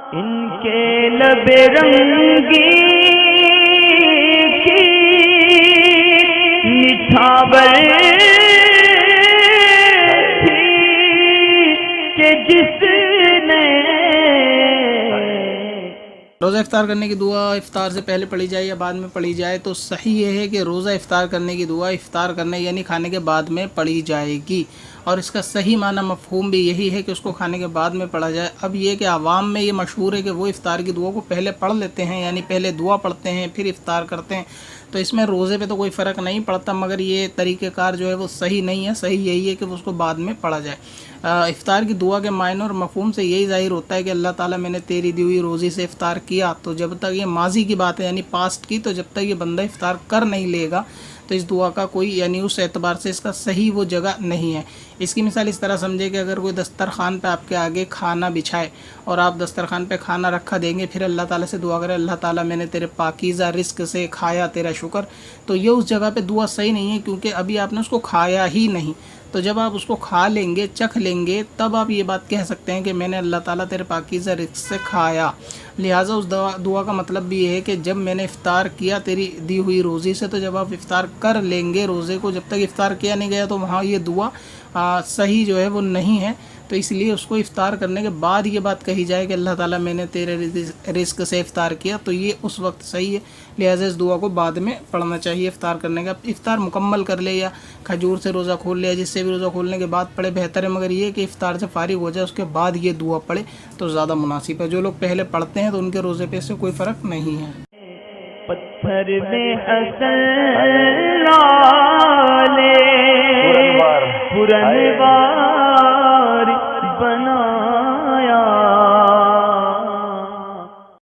इनके लबे रंगी की निछावर थी कि जिसने रोज़ा इफ्तार करने की दुआ इफ्तार से पहले पढ़ी जाए या बाद में पढ़ी जाए, तो सही ये है कि रोज़ा इफ्तार करने की दुआ इफ्तार करने यानी खाने के बाद में पढ़ी जाएगी। और इसका सही माना मफ़हूम भी यही है कि उसको खाने के बाद में पढ़ा जाए। अब ये कि आवाम में ये मशहूर है कि वो इफ्तार की दुआ को पहले पढ़ लेते हैं, यानी पहले दुआ पढ़ते हैं फिर इफ्तार करते हैं। तो इसमें रोज़े पे तो कोई फ़र्क नहीं पड़ता, मगर ये तरीक़ेकार जो है वो सही नहीं है। सही यही है कि उसको बाद में पढ़ा जाए। इफ्तार की दुआ के मायने और मफ़हूम से यही ज़ाहिर होता है कि अल्लाह ताला मैंने तेरी दी हुई रोज़ी से इफ्तार किया। तो जब तक ये माजी की बात है यानी पास्ट की, तो जब तक ये बंदा इफ्तार कर नहीं लेगा तो इस दुआ का कोई यानी उस एतबार से इसका सही वो जगह नहीं है। इसकी मिसाल इस तरह समझे कि अगर कोई दस्तरखान पे आपके आगे खाना बिछाए और आप दस्तरखान पे खाना रखा देंगे, फिर अल्लाह ताला से दुआ करें अल्लाह ताला मैंने तेरे पाकीज़ा रिस्क से खाया, तेरा शुक्र, तो ये उस जगह पे दुआ सही नहीं है, क्योंकि अभी आपने उसको खाया ही नहीं। तो जब आप उसको खा लेंगे, चख लेंगे, तब आप ये बात कह सकते हैं कि मैंने अल्लाह ताला तेरे पाकीज़ा रिस्क से खाया। लिहाजा उस दुआ का मतलब भी ये है कि जब मैंने इफ़्तार किया तेरी दी हुई रोज़ी से, तो जब आप इफ़्तार कर लेंगे रोज़े को, जब तक इफ़्तार किया नहीं गया तो वहाँ ये दुआ सही जो है वो नहीं है। तो इसलिए उसको इफ़्तार करने के बाद ये बात कही जाए कि अल्लाह ताला मैंने तेरे रिस्क से इफ़्तार किया, तो ये उस वक्त सही है। लिहाजा इस दुआ को बाद में पढ़ना चाहिए इफ़्तार करने का। इफ़्तार मुकम्मल कर ले या खजूर से रोज़ा खोल ले, जिससे भी रोज़ा खोलने के बाद पढ़े बेहतर है, मगर ये कि इफ़्तार से फारिग हो जाए उसके बाद ये दुआ पढ़े तो ज़्यादा मुनासिब है। जो लोग पहले पढ़ते हैं तो उनके रोज़े पे से कोई फ़र्क नहीं है। पत्थर में असल लाले पुरनवार बना